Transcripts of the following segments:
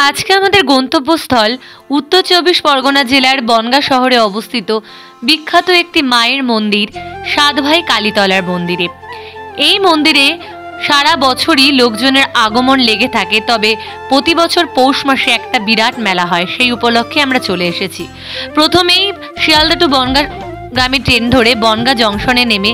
আজকে আমাদের গন্তব্যস্থল উত্তর চব্বিশ পরগনা জেলার বনগাঁ শহরে অবস্থিত বিখ্যাত একটি মায়ের মন্দির সাতভাই কালীতলার মন্দিরে। এই মন্দিরে সারা বছরই লোকজনের আগমন লেগে থাকে, তবে প্রতি বছর পৌষ মাসে একটা বিরাট মেলা হয়, সেই উপলক্ষে আমরা চলে এসেছি। প্রথমেই শিয়ালদা টু বনগাঁ গামী ট্রেন ধরে বনগাঁ জংশনে নেমে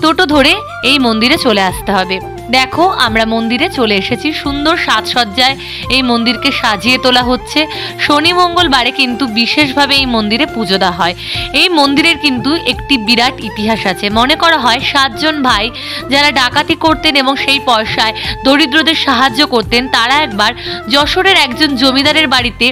টোটো ধরে এই মন্দিরে চলে আসতে হবে। দেখো আমরা মন্দিরে চলে এসেছি, সুন্দর সাজসজ্জায় এই মন্দিরকে সাজিয়ে তোলা হচ্ছে। শনি মঙ্গলবারে কিন্তু বিশেষভাবে এই মন্দিরে পুজো দেওয়া হয়। এই মন্দিরের কিন্তু একটি বিরাট ইতিহাস আছে। মনে করা হয় 7 জন ভাই যারা ডাকাতি করতেন এবং সেই পয়সায় দরিদ্রদের সাহায্য করতেন, তারা একবার যশোরের একজন জমিদারের বাড়িতে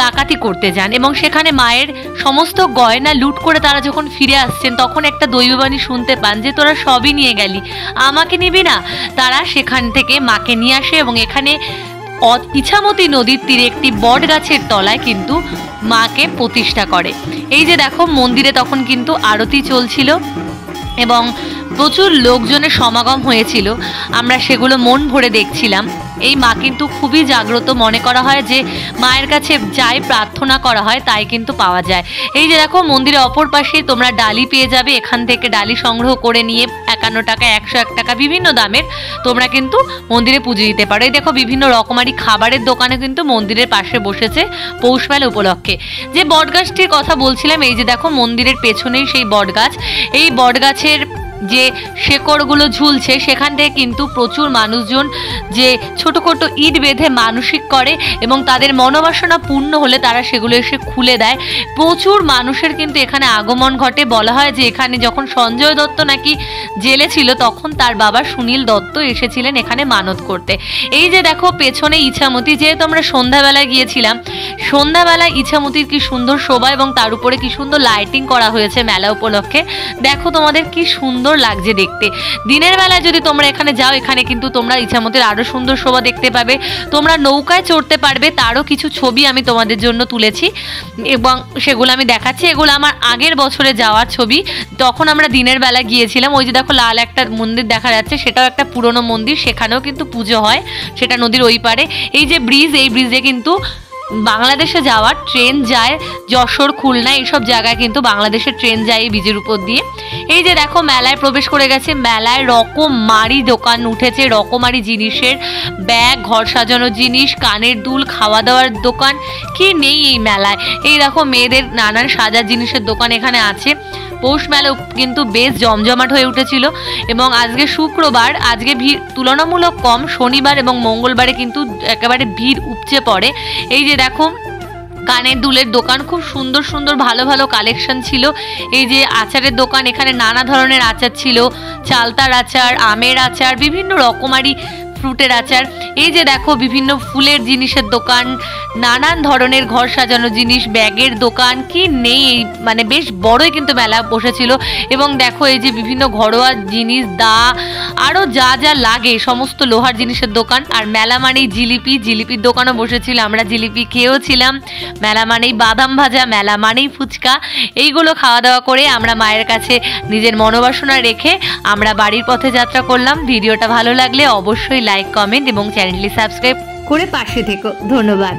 ডাকাতি করতে যান এবং সেখানে মায়ের সমস্ত গয়না লুট করে তারা যখন ফিরে আসছেন তখন একটা দৈববাণী শুনতে পান যে তোরা সবই নিয়ে গেলি, আমাকে নিবি না। তারা সেখান থেকে মাকে নিয়ে আসে এবং এখানে ইছামতি নদীর তীরে একটি বট গাছের তলায় কিন্তু মাকে প্রতিষ্ঠা করে। এই যে দেখো মন্দিরে তখন কিন্তু আরতি চলছিল এবং প্রচুর লোকজনের সমাগম হয়েছিল, আমরা সেগুলো মন ভরে দেখছিলাম। এই মা কিন্তু খুবই জাগ্রত, মনে করা হয় যে মায়ের কাছে যাই প্রার্থনা করা হয় তাই কিন্তু পাওয়া যায়। এই যে দেখো মন্দিরের অপর পাশে তোমরা ডালি পেয়ে যাবে, এখান থেকে ডালি সংগ্রহ করে নিয়ে 51 টাকা 101 টাকা বিভিন্ন দামের তোমরা কিন্তু মন্দিরে পুজো দিতে পারো। এই দেখো বিভিন্ন রকমারি খাবারের দোকানে কিন্তু মন্দিরের পাশে বসেছে পৌষ মেলা উপলক্ষে। যে বটগাছটির কথা বলছিলাম, এই যে দেখো মন্দিরের পেছনেই সেই বটগাছ। এই বটগাছের যে শেকড়গুলো ঝুলছে সেখান থেকে কিন্তু প্রচুর মানুষজন যে ছোট ছোট ইট বেঁধে মানসিক করে এবং তাদের মনোবাসনা পূর্ণ হলে তারা সেগুলো এসে খুলে দেয়। প্রচুর মানুষের কিন্তু এখানে আগমন ঘটে। বলা হয় যে এখানে যখন সঞ্জয় দত্ত নাকি জেলে ছিল তখন তার বাবা সুনীল দত্ত এসেছিলেন এখানে মানত করতে। এই যে দেখো পেছনে ইছামতি, যেহেতু আমরা সন্ধ্যাবেলায় গিয়েছিলাম, সন্ধ্যাবেলায় ইছামতির কি সুন্দর শোভা এবং তার উপরে কি সুন্দর লাইটিং করা হয়েছে মেলা উপলক্ষে। দেখো তোমাদের কি সুন্দর লাগছে দেখতে। দিনের বেলায় যদি তোমরা এখানে যাও, এখানে কিন্তু তোমরা ইছামতির আরো সুন্দর শোভা দেখতে পাবে। তোমরা নৌকায় চড়তে পারবে, তারও কিছু ছবি আমি তোমাদের জন্য তুলেছি এবং সেগুলো আমি দেখাচ্ছি। এগুলো আমার আগের বছরে যাওয়ার ছবি, তখন আমরা দিনের বেলা গিয়েছিলাম। ওই যে দেখো লাল একটা মন্দির দেখা যাচ্ছে, সেটাও একটা পুরনো মন্দির, সেখানেও কিন্তু পুজো হয়, সেটা নদীর ওই পারে। এই যে ব্রিজ, এই ব্রিজে কিন্তু বাংলাদেশে যাওয়ার ট্রেন যায়, যশোর খুলনা এইসব জায়গায় কিন্তু বাংলাদেশের ট্রেন যায় এই ব্রিজের উপর দিয়ে। এই যে দেখো মেলায় প্রবেশ করে গেছে, মেলায় রকমারি দোকান উঠেছে, রকমারি জিনিসের ব্যাগ, ঘর সাজানোর জিনিস, কানের দুল, খাওয়া দাওয়ার দোকান, কি নেই এই মেলায়। এই দেখো মেয়েদের নানান সাজার জিনিসের দোকান এখানে আছে। পৌষ মেলা কিন্তু বেশ জমজমাট হয়ে উঠেছিল এবং আজকে শুক্রবার, আজকে ভিড় তুলনামূলক কম, শনিবার এবং মঙ্গলবারে কিন্তু একেবারে ভিড় উপচে পড়ে। এই যে দেখো কানের দুলের দোকান, খুব সুন্দর সুন্দর ভালো ভালো কালেকশন ছিল। এই যে আচারের দোকান, এখানে নানা ধরনের আচার ছিল, চালতার আচার, আমের আচার, বিভিন্ন রকমারি ফ্রুটের আচার। এই যে দেখো বিভিন্ন ফুলের জিনিসের দোকান, নানান ধরনের ঘর সাজানো জিনিস, ব্যাগের দোকান, কি নেই মানে বেশ বড়ই কিন্তু মেলা বসেছিল। এবং দেখো এই যে বিভিন্ন ঘরোয়া জিনিস, দা, আরও যা যা লাগে সমস্ত লোহার জিনিসের দোকান। আর মেলা মানেই জিলিপি, জিলিপির দোকানও বসেছিল, আমরা জিলিপি খেয়েও ছিলাম। মেলা মানেই বাদাম ভাজা, মেলা মানেই ফুচকা, এইগুলো খাওয়া দাওয়া করে আমরা মায়ের কাছে নিজের মনোবাসনা রেখে আমরা বাড়ির পথে যাত্রা করলাম। ভিডিওটা ভালো লাগলে অবশ্যই লাইক, কমেন্ট এবং চ্যানেলটি সাবস্ক্রাইব করে পাশে থেকো। ধন্যবাদ।